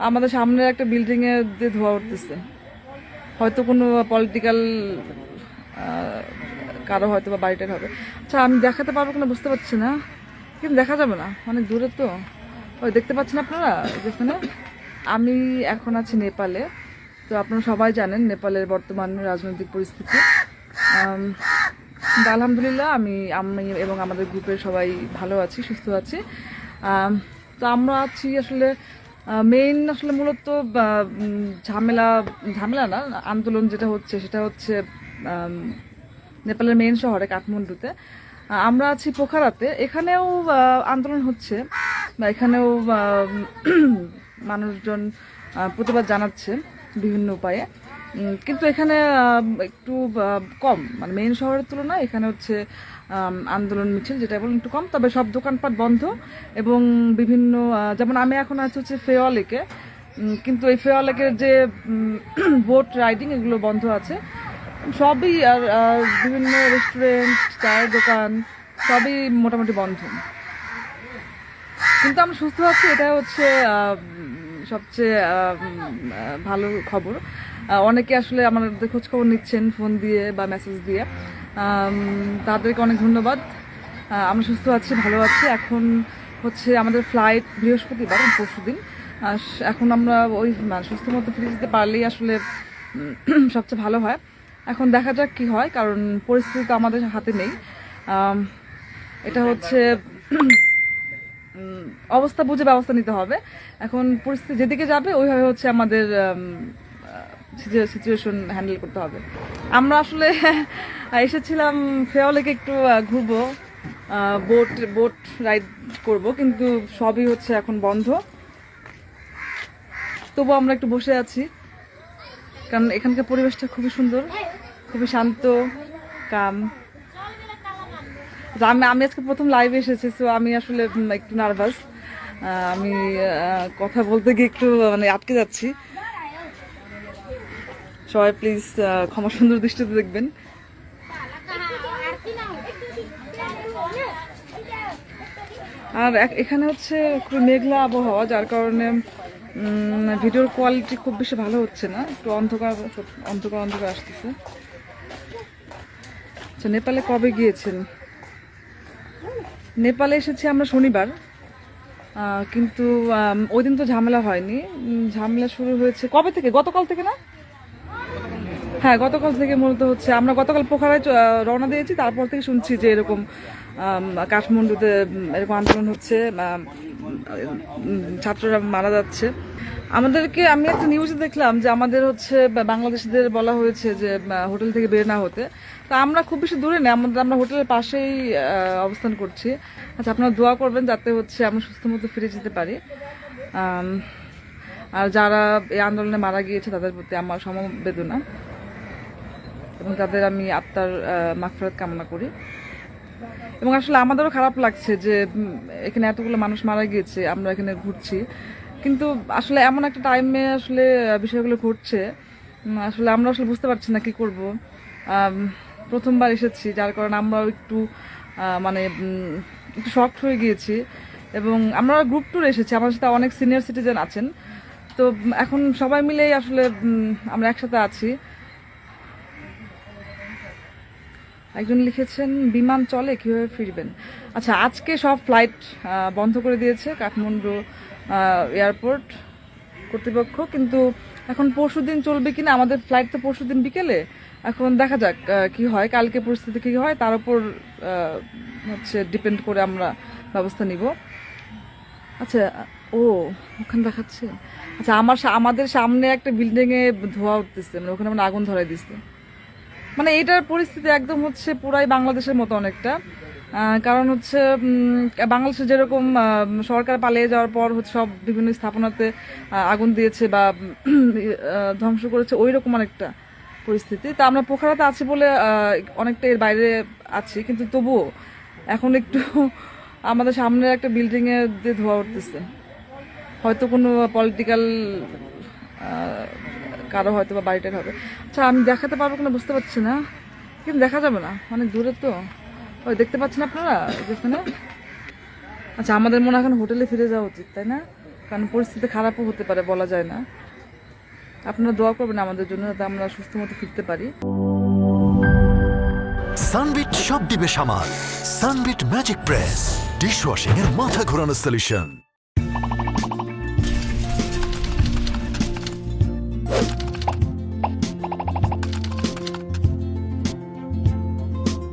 আমাদের সামনের একটা বিল্ডিং এ দিয়ে ধোঁয়া উঠতেছে, হয়তো কোনো পলিটিক্যাল কারো হয়তো বা বাড়িটার হবে। আচ্ছা আমি দেখাতে পারবো কিনা বুঝতে পারছি না, কিন্তু দেখা যাবে না, অনেক দূরে তো। ওই দেখতে পাচ্ছেন আপনারা যেখানে আমি এখন আছি নেপালে। তো আপনারা সবাই জানেন নেপালের বর্তমান রাজনৈতিক পরিস্থিতি। আলহামদুলিল্লাহ আমি আমি এবং আমাদের গ্রুপের সবাই ভালো আছি, সুস্থ আছি। তো আমরা আছি আসলে মেইন আসলে মূলত ঝামেলা ঝামেলা না, আন্দোলন যেটা হচ্ছে সেটা হচ্ছে নেপালের মেইন শহরে কাঠমান্ডুতে। আমরা আছি পোখারাতে, এখানেও আন্দোলন হচ্ছে বা এখানেও মানুষজন প্রতিবাদ জানাচ্ছে বিভিন্ন উপায়ে। কিন্তু এখানে একটু কম, মানে মেইন শহরের তুলনায় এখানে হচ্ছে আন্দোলন মিছিল যেটা বলেন একটু কম। তবে সব দোকানপাট বন্ধ এবং বিভিন্ন যেমন আমি এখন আছি হচ্ছে ফেওয়ালেকে, কিন্তু এই ফেওয়ালেকের যে বোট রাইডিং এগুলো বন্ধ আছে সবই। আর বিভিন্ন রেস্টুরেন্ট, চায়ের দোকান সবই মোটামুটি বন্ধ। কিন্তু আমরা সুস্থ আছি, এটা হচ্ছে সবচেয়ে ভালো খবর। অনেকে আসলে আমাদের খোঁজ খবর নিচ্ছেন ফোন দিয়ে বা মেসেজ দিয়ে, তাদেরকে অনেক ধন্যবাদ। আমরা সুস্থ আছি, ভালো আছি। এখন হচ্ছে আমাদের ফ্লাইট বৃহস্পতিবার, পরশুদিন। এখন আমরা ওই সুস্থ মতো ফিরে যেতে পারলেই আসলে সবচেয়ে ভালো হয়। এখন দেখা যাক কি হয়, কারণ পরিস্থিতি তো আমাদের হাতে নেই। এটা হচ্ছে অবস্থা বুঝে ব্যবস্থা নিতে হবে। এখন পরিস্থিতি যেদিকে যাবে ওইভাবে হচ্ছে আমাদের সিচুয়েশন হ্যান্ডেল করতে হবে। আমরা আসলে এসেছিলাম ফেওয়ালেকে একটু ঘুরবো, বোট বোট রাইড করব, কিন্তু সবই হচ্ছে এখন বন্ধ। তবু আমরা একটু বসে আছি, কারণ এখানকার পরিবেশটা খুবই সুন্দর, খুবই শান্ত, কাম। আমি আজকে প্রথম লাইভে এসেছি, তো আমি আসলে একটু নার্ভাস। আমি কথা বলতে গিয়ে একটু মানে আটকে যাচ্ছি। সবাই প্লিজ ক্ষমা সুন্দর দৃষ্টিতে দেখবেন। আর এখানে হচ্ছে খুব মেঘলা আবহাওয়া, যার কারণে ভিডিওর কোয়ালিটি খুব বেশি ভালো হচ্ছে না, একটু অন্ধকার অন্ধকার অন্ধকার আসতেছে। আচ্ছা নেপালে কবে গিয়েছেন? নেপালে এসেছি আমরা শনিবার, কিন্তু ওই দিন তো ঝামেলা হয়নি। ঝামেলা শুরু হয়েছে কবে থেকে? গতকাল থেকে না? হ্যাঁ গতকাল থেকে মূলত হচ্ছে আমরা গতকাল পোখারায় রওনা দিয়েছি, তারপর থেকে শুনছি যে এরকম কাঠমান্ডুতে এরকম আন্দোলন হচ্ছে, ছাত্ররা মারা যাচ্ছে। আমাদেরকে আমি একটা নিউজে দেখলাম যে আমাদের হচ্ছে বাংলাদেশিদের বলা হয়েছে যে হোটেল থেকে বের না হতে। তা আমরা খুব বেশি দূরে নেই, আমরা হোটেলের পাশেই অবস্থান করছি। আচ্ছা আপনারা দোয়া করবেন যাতে হচ্ছে আমরা সুস্থ মতো ফিরে যেতে পারি। আর যারা এই আন্দোলনে মারা গিয়েছে তাদের প্রতি আমার সমবেদনা এবং তাদের আমি আত্মার মাগফিরাত কামনা করি। এবং আসলে আমাদেরও খারাপ লাগছে যে এখানে এতগুলো মানুষ মারা গিয়েছে, আমরা এখানে ঘুরছি, কিন্তু আসলে এমন একটা টাইমে আসলে বিষয়গুলো ঘটছে, আসলে আমরা আসলে বুঝতে পারছি না কি করব। প্রথমবার এসেছি, যার কারণে আমরাও একটু মানে একটু শকড হয়ে গিয়েছি। এবং আমরা গ্রুপ ট্যুরে এসেছি, আমার সাথে অনেক সিনিয়র সিটিজেন আছেন। তো এখন সবাই মিলেই আসলে আমরা একসাথে আছি। একজন লিখেছেন বিমান চলে কিভাবে ফিরবেন? আচ্ছা আজকে সব ফ্লাইট বন্ধ করে দিয়েছে কাঠমান্ডু এয়ারপোর্ট কর্তৃপক্ষ, কিন্তু এখন পরশুদিন চলবে কিনা, আমাদের ফ্লাইট তো পরশুদিন বিকেলে। এখন দেখা যাক কি হয়, কালকে পরিস্থিতি কি হয় তার উপর হচ্ছে ডিপেন্ড করে আমরা ব্যবস্থা নিব। আচ্ছা ও ওখানে দেখাচ্ছে। আচ্ছা আমাদের সামনে একটা বিল্ডিং এ ধোঁয়া উঠতেছে, মানে ওখানে মানে আগুন ধরাই দিচ্ছে। মানে এইটার পরিস্থিতি একদম হচ্ছে পুরাই বাংলাদেশের মতো অনেকটা। কারণ হচ্ছে বাংলাদেশে যেরকম সরকার পালিয়ে যাওয়ার পর হচ্ছে সব বিভিন্ন স্থাপনাতে আগুন দিয়েছে বা ধ্বংস করেছে, ওই রকম অনেকটা পরিস্থিতি। তা আমরা পোখারাতে আছি বলে অনেকটা এর বাইরে আছি, কিন্তু তবুও এখন একটু আমাদের সামনের একটা বিল্ডিং এ দিয়ে ধোঁয়া উঠতেছে, হয়তো কোনো পলিটিক্যাল কারো হয়তো বা বাড়িটার হবে। আচ্ছা আমি দেখাতে পারবো কিনা বুঝতে পারছি না, কিন্তু দেখা যাবে না, অনেক দূরে তো। ওই দেখতে পাচ্ছেন আপনারা যেখানে। আচ্ছা আমাদের মনে হয় এখন হোটেলে ফিরে যাওয়া উচিত, তাই না? কারণ পরিস্থিতি খারাপও হতে পারে, বলা যায় না। আপনারা দোয়া করবেন আমাদের জন্য, যাতে আমরা সুস্থ মতো ফিরতে পারি। সানবিট সব দিবে সামাল। সানবিট ম্যাজিক প্রেস ডিশওয়াশিং এর মাথা ঘোরানো সলিউশন।